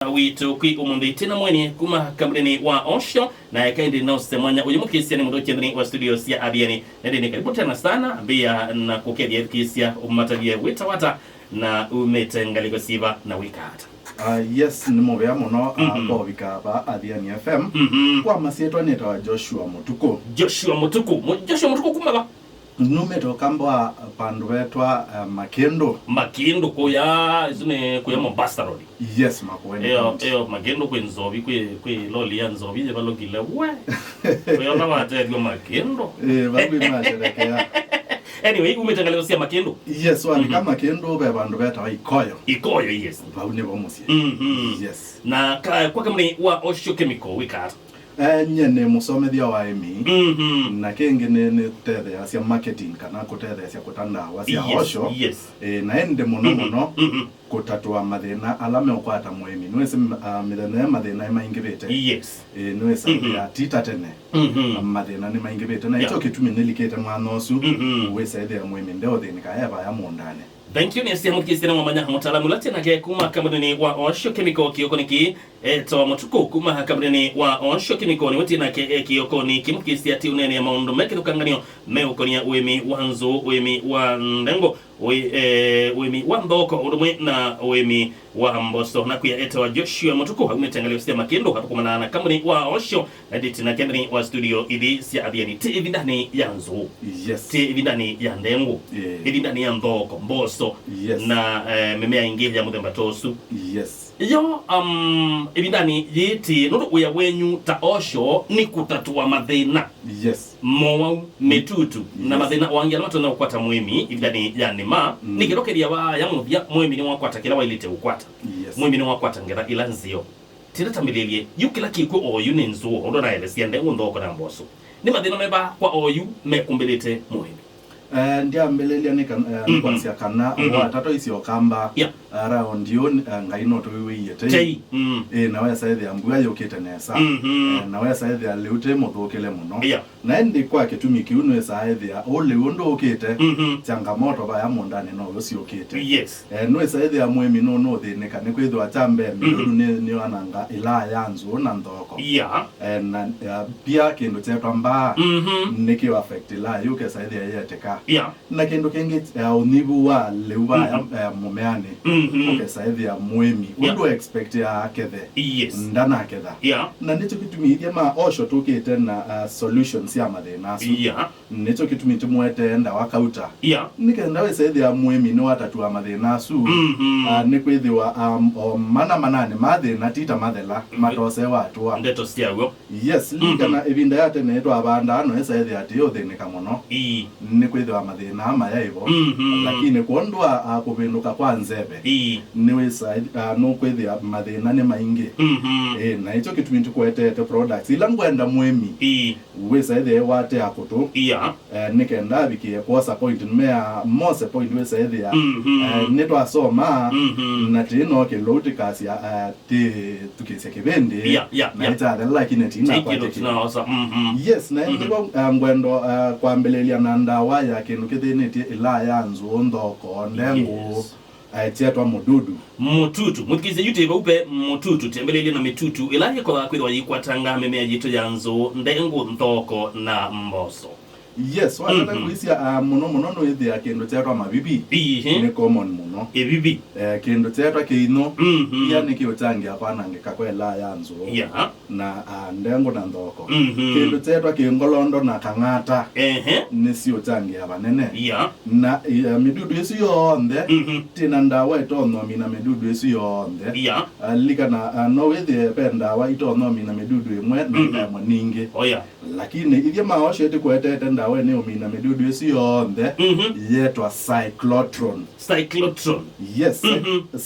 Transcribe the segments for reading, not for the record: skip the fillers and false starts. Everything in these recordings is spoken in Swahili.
Wito kwi umundi tena mweni kuma kamreni wa Osho na yakaindi na usemanya ujimu kisiani mdo kendini wa studio siya abiani nende karibu tena sana bia na kukedia kisia umatabia wita na umetengaliko siva na wikata. Yes, nimobea mono kwa wikaba Abiani FM kwa masieto neta Joshua Mutuku. Joshua Mutuku kumaba? Numeto kamba pandwetwa Makendo kuya Mombasa Road. Yes, makwenda. Makendo kwe nzobi kwe loli ya nzobi je balo gile we. Kuya na wate kwa Makendo. Babu imasherekea. Anyway, umetangalia usia Makendo? Yes, kama Makendo be bandu beta Ikoyo. Ikoyo, yes. Babu ne bomusi. Yes. Na kwa kamni wa Osho Chemical wikata. Nyene musomethia wa emi na kenge ne tethe ya marketing kana kutethe ya kutandawa cia Osho. Yes. Na ende muno kutatua mathina alame ukwata mwemi nwese mithene mathina maingibite. Yes. Nwese ya tita tene mathina ni maingibite na icho kitumi nilikete mwana osu wese ya mwemi ndeo thinika eba ya mundane. Thank you nesi mukisina mwamanya mutaalamu lati na kuma kamreni wa Osho Chemical kiyokoniki to Mutuku kuma kamreni wa Osho Chemical ni wati na kiyokoni kimukisia ti unene ya maundu meke tukanganio meukonia uemi wanzo uemi wa ndengo uemi wa ndoko udumwe na uemi wa mboso na kuya wa Joshua Mutuku umetangalia usia Makendo hapo kumana na kamreni wa Osho na diti na kamreni wa studio idi siya abiani ti evidani ya nzo. Yes. Ti evidani ya ndengo. Evidani ya ndoko mboso. Yes. Na memea ingilya mudemba tosu. Yes. Yo ebindani yiti nodo uya wenyu ta Osho ni kutatua mathina. Yes. Mowa metutu na mathina wangia mato na ukwata mwemi ibindani ya nema ni kirokeria wa ya muthia mwemi ni wakwata kila wailite ukwata. Yes. Mwemi ni wakwata ngera ilanzio tira tambililie yukila kiko oyu ni nzuo ondo na elesi ande ndoko na mboso ni mathina meba kwa oyu mekumbelete mwemi. Ndia mbelelia ni kwansia kana wa tato isi okamba around you ngaino to wiyete na waya saidi ambuya yokete nesa na waya saidi alute muthukile muno na ndi kwa kitumi kiuno saidi ole undo okete changamoto ba ya mundane no yosi okete. Yes. No saidi ya mwemi no thinika ni kwithwa chambe miru ni wananga ila yanzu na ndoko na pia kindu chetu amba niki affect ila yuke saidi ya yeteka na kendo kenge unibu wa lewa mumeane saidi ya mwemi undo expect ya akethe ndana aketha na nicho kitumithia ma Osho tukite na solutions ya mathina asu nicho kitumithia mwete nda wakauta nikenda we saidi ya mwemi no atatua mathina asu ni kwithiwa manane mathina tita mathela matose watua ndeto stiago. Yes, likana evinda yate netwa abanda no saidi ati yo thinika muno ni kwithiwa mathina amaya ivo lakini kuondwa kuvinduka kwa nzebe niwe side no kwithia mathina ni maingi na icho kitumiti kwetete products ila ngwenda mwemi we side wate akutu nikenda bikie kwa point mea mose point we side ya netwa soma na tino ke lotikas ya ti tukise kibende na ita lakini tina kwa yes na ndipo ngwendo kwa mbelelia na ndawa ya kindu kithiniti ila ya nzu ndoko ndengu aitwa mututu mutkize YouTube upe mututu tembelele na mitutu ila kwa kwithwa yikwatanga memea jitu ya nzu ndengu ndoko na mboso. Yes, wala kuisia muno no ithia kindu chetu mabibi ni common muno ebibi kindu chetu kiino ya nikiutangia pana ngikakwela yanzo na ndengo na ndoko kindu chetu kingolondo na kangata ni sio tangia banene na midudu isi yonde tina ndawa itonomi na midudu isi yonde likana no withie penda wa itonomi na midudu imwe na mwaningi lakini ithia maosho eti kwetete ndawa ni omina midudu isi yonde yetwa cyclotron. Yes.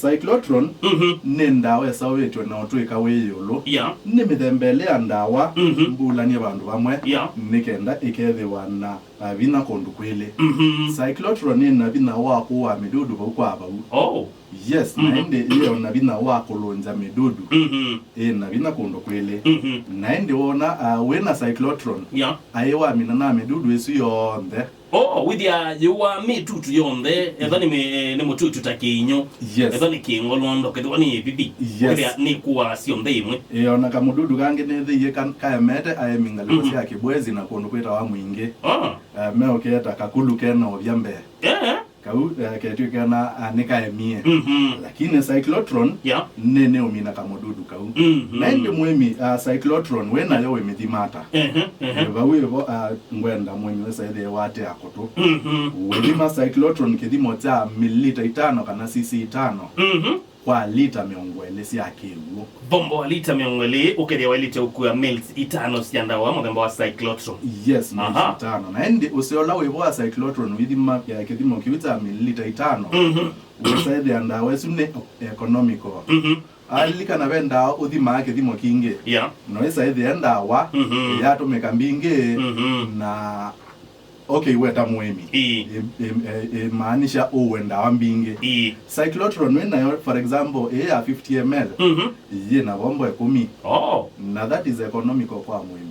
Cyclotron ni ndawa esawetwe na otwika weyulu ni mithembelea ndawa mbulani bandu bamwe nikenda ikethiwa na vina kondu kwile cyclotron ni na vina wako wa midudu kwa bau yes na ende iyo na vina wako lonja midudu na vina kondo kwele na ende wona wena cyclotron aiwa mina na midudu isi yonde withia yuwa mitutu yonthe ethani ni mututu ta kinyo ethani kingolondo kethwa ni bibi withia ni kuwa sionthe imwe ona kamududu kangi ni thiye kaemete aemingaliko cia kibwezi na kundu kwita wa mwingi meo keta kakulu kena ovyambe kau ketuika na nikaemie lakini cyclotron nene umina kamududu kau na ndi mwemi cyclotron wena yo imithimata bawibo ngwenda mwemi wesa ile wate akoto wima cyclotron kithimo cha mililita 5 kana cc 5 kwa lita miongwele cia kiwu bombo wa lita miongwele ukeria wa lita ukua mils 5 sianda wa muthemba wa cyclotron mils 5 na ndi usiola wibo wa cyclotron withima ya kithimo kiuta mililita 5 usaidi anda wesune economical alika na venda uthima kithimo kingi no isaidi enda wa ya tumeka mbingi na weta mwemi maanisha uwenda wa mbingi cyclotron wena for example ya 50 ml na bombo 10 na that is economical kwa mwemi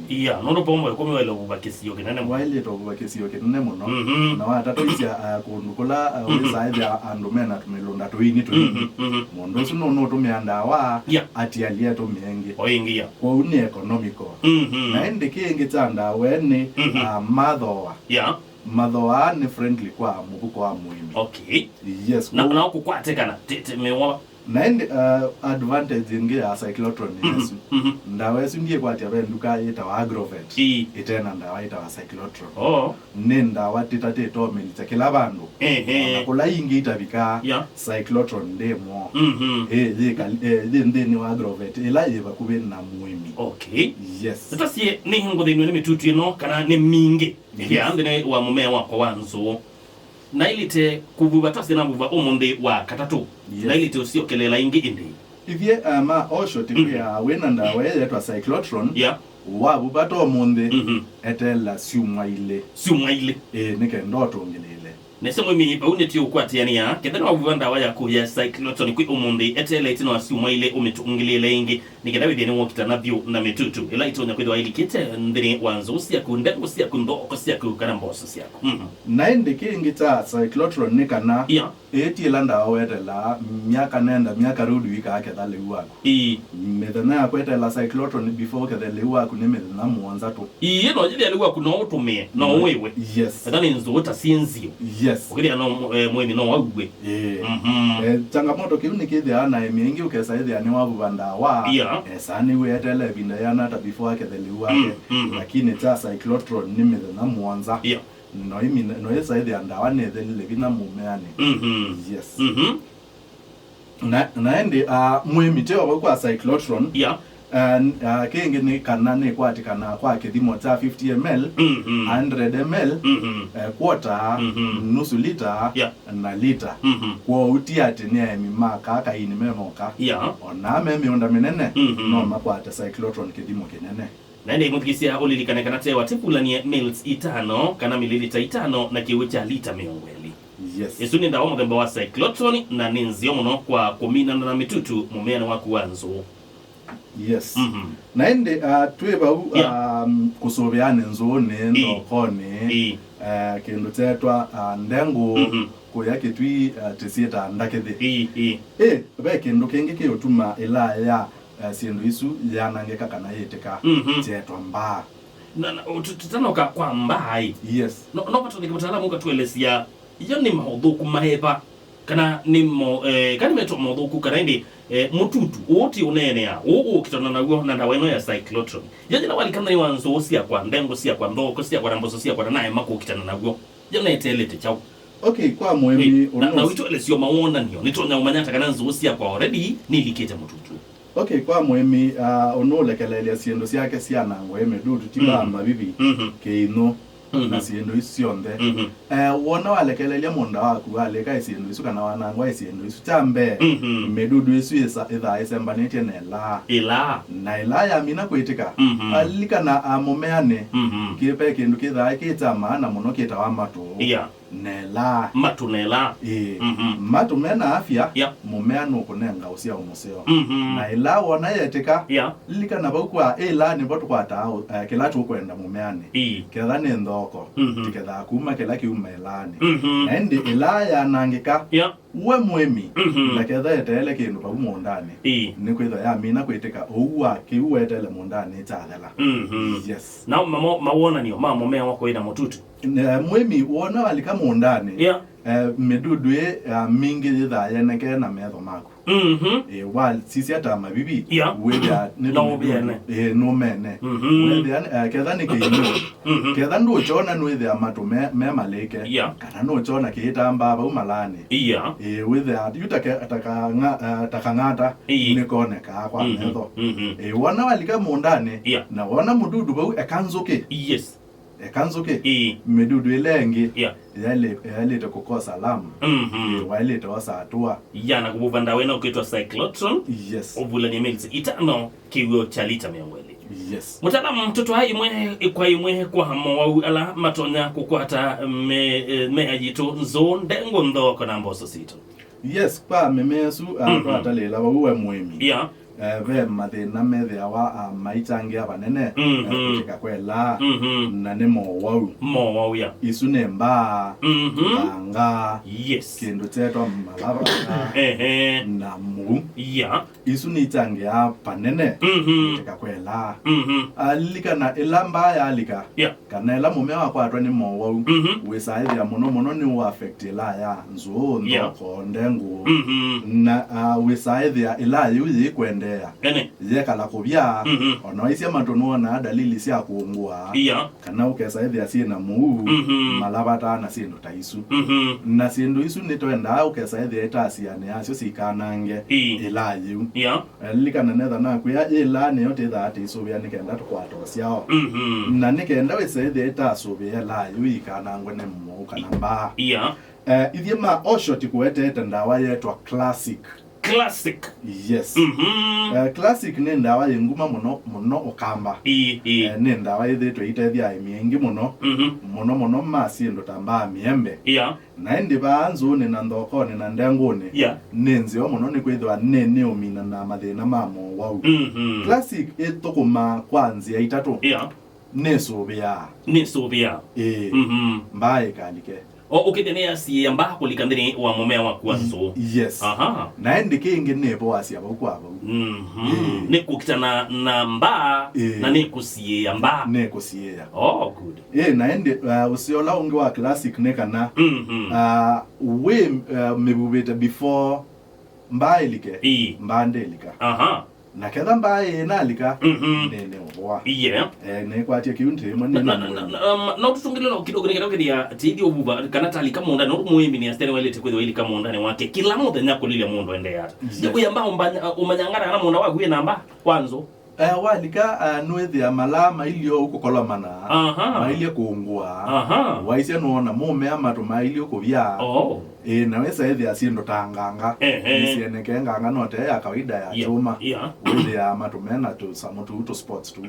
nono bombo 10 wele ubakisio kinene wale to ubakisio kinene muno na watatu isia kundukula usaidi andumena tumelonda tuini mondo suno no tumeanda wa ati alieto mienge oingia kwa uni economical na ndi kingi tanda wene madhoa madhoa ni friendly kwa mubuko wa mwimi yes na kukwateka mewa na ndi advantage ingi ya cyclotron yesu ndawesu ndiye kwati abenduka yeta wa agrovet itena ndawa ita wa cyclotron nenda watita to melita kila bandu na kula ingi itabika cyclotron demo ndeni wa agrovet ila yeba kube na mwimi yes tutasie ni ngo de ni mitutu ino kana ni mingi ndene wa mumea wako wanzo na ilite kububa tasi na buba omonde wa katatu na ilite usiokelela ingi indi ivye ma osho tipia wena ndawa yetwa cyclotron wa buba to omonde etela siumwaile nike ndoto ngelele nesemo mi bauneti ukwatiania kedana wa ndawa ya kuya cyclotron ku omonde etela itino siumwaile umetungilele ingi nikenda withini wokita na bio na mitutu ila itonya kwithwa ilikite ndini wanzo usia kunde usia kundo usia kukana mboso sia na ndi kingi ta cyclotron nikana eti landa wetela miaka nenda miaka rudi wika akethale wako methana ya kwetela cyclotron before kethale wako ni methana muanza to no jidi aliwa kuno utumie no wewe ndani nzo uta sinzio ukiria no mwemi no wagwe changamoto kiuni kithi ana mingi ukesa ithi ani wabu bandawa sani wetela binda yana ta before kethale wako lakini ta cyclotron ni methana muanza no yesa ithi andawa nethelile bina mumeane yes na ndi mwemi teo kwa cyclotron kingi ni kana ni kwatikana kwa kithimo cha 50 ml 100 ml quarter nusu lita na lita kwa utiati ni mimaka kaini memoka ona memeonda minene no makwata cyclotron kithimo kinene na ndi muthikisia ulilikane kana tewa tipulanie mils 5 kana mililita 5 na kiwicha lita miongweli yesu ni ndawa muthemba wa cyclotron na ninzio muno kwa kumina na mitutu mumea waku wanzo na ndi tweba kusobeane nzone ndokone kindu tetwa ndengu kuya kitwi tisieta ndakethi be kindu kingi kiyotuma ila ya sindu isu yanangeka kana yeteka tetwa mba na tutanoka kwa mbai no pato nikimtaalamu ukatuelesia iyo ni maudhuku maheba kana nimo kana meto maudhuku kana ndi mututu oti unenea kitana naguo na ndawa ino ya cyclotron yajina walikana ni wanzo sia kwa ndengo sia kwa ndoko sia kwa ramboso sia kwa naye mako kitana naguo jana etelete chao kwa mwemi na wito elesio maona niyo nitonya umanyata kana nzo sia kwa already niliketa mututu kwa mwemi onolekelele siendo siake sia nango emedudu tiba mabibi keino na siendo isionde wona walekelele monda waku aleka siendo isu kana wanangwa siendo isu tambe medudu isu itha isembanete na ila ya mina kwitika alika na amomeane kipe kindu kitha kitama na muno kitawa matu nela matunela matu mena afya mumea nukunenga usia umuseo na ila wona yeteka lika na bakwa ila ni botu kwata kila tukwenda mumeani ketha ni ndoko tiketha kuma kila kiuma ilani na ndi ila ya nangika we mwemi na ketha yetele kindu pa mundani ni kwitha ya mina kwitika ouwa kiuwetele mundani itathela yes na mawona niyo mumea wako ina mututu mwemi wona walika mundani medudu mingi thithaye neke na metho maku wal sisi ata mabibi weda no biene no mene weda ketha ni kiino ketha ndo chona no weda matu me maleke kana no chona kitamba ba umalane weda yutake atakangata ni koneka kwa metho wona walika mundani na wona mududu ba ekanzuke ekanzuke medudu ilengi yale kukosa salamu wale tawasa atua na kubuvanda wena ukitwa cyclotron ovula ni milzi itano kiwo cha lita 200 mutaalamu mtoto hai imwe kwa hamo wa ala matonya kukwata me ajitu nzo ndengo ndoko na mboso sito kwa memesu kwa atalela uwe mwemi ve mathina methia wa maitangi abanene kutika kwela na ni mowau isu ne mba anga kindu tetwa malava na mu isu ni tangi abanene kutika kwela alika na ilamba ya alika kana ila mume wakwa atwa ni mowau wisaithia muno ni wa affect ila ya nzo ndoko ndengu na wisaithia ila yuzi kwende yekala kubya onoisia matono na dalili sia kuungua kana ukesa ithia sina mu malabata na sindu taisu na sindu isu nitwenda ukesa ithia itasiane acio sikanange ila yu likana netha na kuya ila ne yote tha ati subia nikenda tukwato ciao na nikenda wese ithia itasubia la yu ikanangwe ne mu kana mba ithia ma osho tikuete ndawa yetwa classic classic ni ndawa yenguma muno okamba ni ndawa ithitwe itethia imiengi muno masindu tamba miembe na ndi banzu ni na ndoko ni na ndenguni ni nzio muno ni kwithwa ni umina na mathina mamo wau classic itukuma kwanzia itatu ni subia mbae kalike ukithenea si amba kulikandini wa mumea wa kwanzo na ndi kingi nebo asia bakwabo ne kukitana na mba na ne kusie amba ne kusie good na ndi usiola ungi wa classic ne kana we mebubeta before mba ilike mba ndelika na ketha mbae nalika nene obwa ne kwatia kiunti mone na tutungilelo kidogo ngerogeria tidi obuba kana talika munda no muhimbi ni astene wele tekwetho ilika munda ne wake kila muthenya kulilia mundu ende ata ndiku yamba umanyangara na munda wa gwe namba kwanzo walika nwethia malama ilio ukukolwa mana mailio kuungua waisia nuona mume amatu mailio kubya na wesa ethia sindu tanganga isieneke nganga note ya kawaida ya chuma wethia matumena tu samutu to sports tu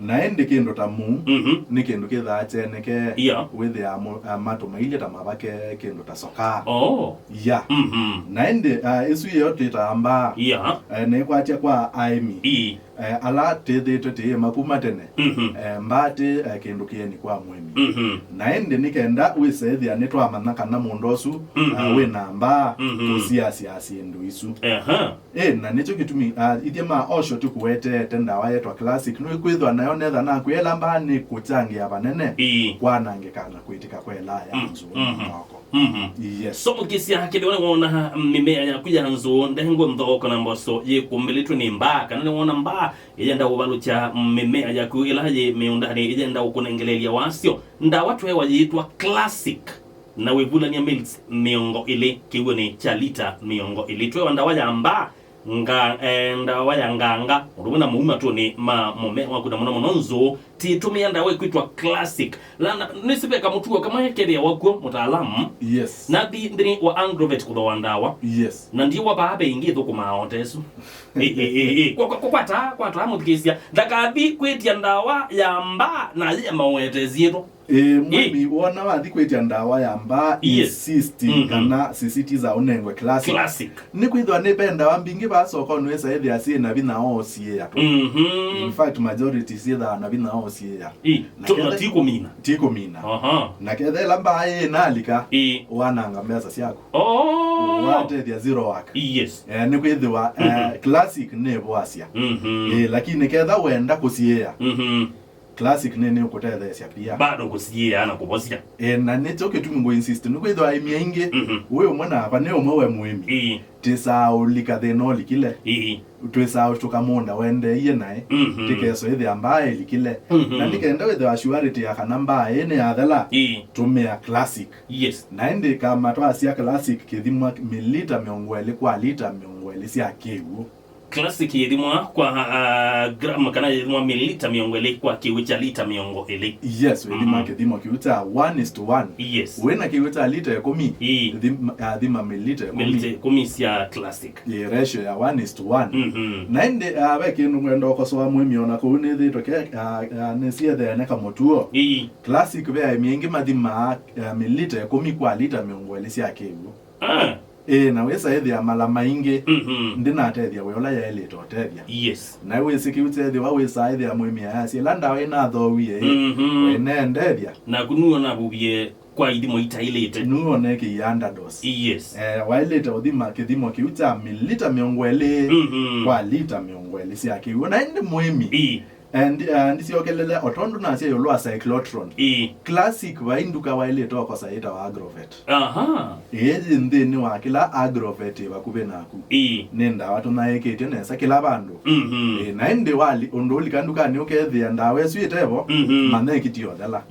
na endi kindu tamu ni kindu kitha cheneke wethia matu mailio tamabake kindu ta soka na endi isu yote tamba ne kwatia kwa aimi ala tete makuma tene mbate kindu kieni kwa mwemi na endi nikenda wisethia nitwa manaka na mundosu we namba kusiasia sindu isu na nicho kitumi ithia ma osho tukuwete tenda wa yetwa classic no kwithwa nayo netha na kwela mbani kuchangia banene kwanangekana kwitika kwela ya nzu ngoko so mukisia hakili wona mimea ya kuja nzo ndengo ndoko na mboso ye kumbelitwe ni mba kana wona mba yenda ubalucha mimea ya kuilaje miundani yenda ukunengelelia wasio nda watu hewa yitwa classic na wevula ni mills miongo ile kiwe ni cha lita miongo ile twe wanda waya mba ndawa ya nganga urumuna muuma tu ni mume wa kuna mononzo ti tumia ndawa kuitwa classic la nisipeka mtu kama yake ya wako mtaalamu na ndini wa Angrovet kudo ndawa na ndio waba ingi thuku maotesu kwa mutikesia ndakathi kwetia ndawa ya mba na ya maweteziro Mwimi wana wathi kwetia ndawa yamba insist kana sisitiza unengwe classic ni kwithwa ni benda wambingi basoko nwesa ethia si na bina osie ya in fact majority si da na bina osie ya tiko mina na kethela mbaye nalika wananga mesa siako wate thia zero work ni kwithwa classic ne bwasia lakini ketha wenda kusiea classic nene ukutethesya pia bado kusiea na kubosia na neto ketumungo insist nukwithwa imiingi wewe mwana hapa ne umwe muimi tisa ulika theno likile twesa tukamonda wende iye nae tikeso ithi ambaye likile na nikenda with the surety ya kanamba ene athela tumia classic na ende kama twasia classic kithimwa mililita 200 kwa lita 200 cia kiwu classic yedimwa kwa gram kana yedimwa mililita 200 kwa kiwu cha lita 200 yes wedima kithimo kiuta 1:1 wena kiuta lita 10 dhima mililita 10 cia classic ratio ya 1:1 na ende abekinu mwendo kosoa mwimiona ko unithi toke nesia the neka motuo classic be miengi madhima mililita 10 kwa lita 200 cia kiwu na wesa ethia mala maingi ndina atethia we ola ya elito atethia na wesa kiutethia wa wesa ethia mwimia yasi landa we na thowie we ne ndethia na kunuo na bubie kwa idimo itailete nuo ne ki underdose wa elite odima kithimo kiuta mililita 200 kwa lita 200 cia kiwu na ndi mwimi and siokelele otondo na sia yolwa cyclotron classic wainduka waile toko saita wa agrovet ndini wa kila agrovet bakube naku nenda watu naekete nesa kila bandu na ndi wali ondoli kanduka ni ukethia ndawe switebo mane kitio dala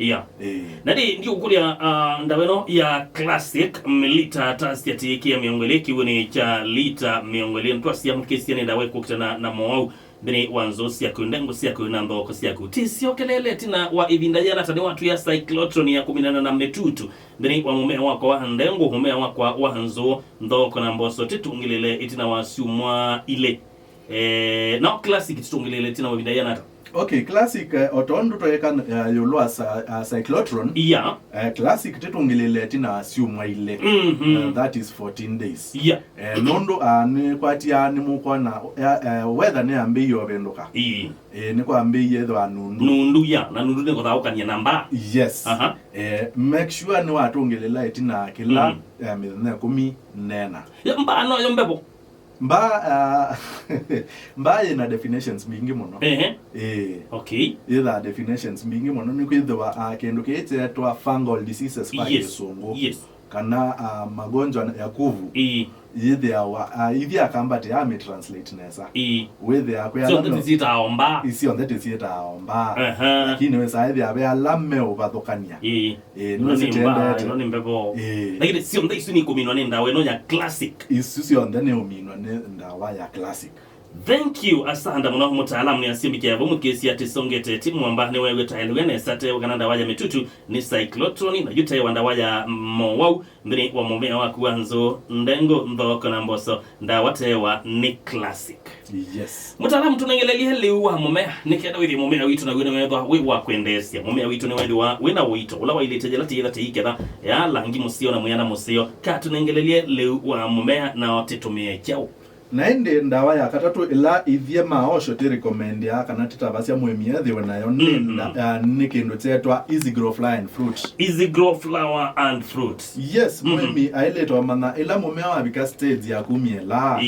nadi ndi ukulia ndaweno ya classic mililita tasia tiki ya 200 kiwoni cha lita 200 ntwasia mkesi ni ndawe kukutana na mwau ndini wanzo siyaku ndengo siyaku nandoko siyaku tisio kelele tina wa ibindayana tani watu ya cyclotron ya 14 ndini wa mumea wako wa ndengo mumea wako wa hanzo ndoko na mboso titungilele itina wasiumwa ile na classic titungilele tina wa ibindayana classic otondo toeka yolwa cyclotron classic titungilele tina asiumwa ile that is 14 days nondo ni kwatia ni mukona weather ne ambi yo bendoka ni kwa ambi yedo nundu na nundu ne kothauka namba make sure ni watungilela itina kila mithene 10 nena mba no yombebo mba ina definitions mingi muno either definitions mingi muno ni kwithwa kendo kete twa fungal diseases kwa Kisungu kana magonjwa ya kuvu yithia ithia kambati ya me translate nesa withia kwa so that is it aomba isi that is it aomba lakini wesa ithia be alame ubathukania no sitende no nimbebo lakini sio ndai suni kuminwa nenda we no ya classic isi sio ndane uminwa nenda wa ya classic. Thank you asanda muno mutaalamu ni asimbikia bomu kesi ya tisongete timu amba ne wewe taelwene sate wakananda waja mitutu ni cyclotron na yuta wanda waja mwau ndini wa mumea wa kuanzo ndengo ndoko na mboso ndawatewa ni classic mutaalamu tunangelelia leo wa mumea nikenda withi mumea witu na wena we wa kuendesia mumea witu ni wendi wa wena wito ula wa ilete jelati yetha teiketha ya langi musio na muyana musio ka tunangelelia leo wa mumea na watitumie chao na ende ndawa ya katatu ila ithie maosho te recommend ya kana titabasia mwemia thiwe nayo ni kindu chetwa easy grow flower and fruit yes mwemi ailetwa mana ila mumea wa bika stage ya kumiela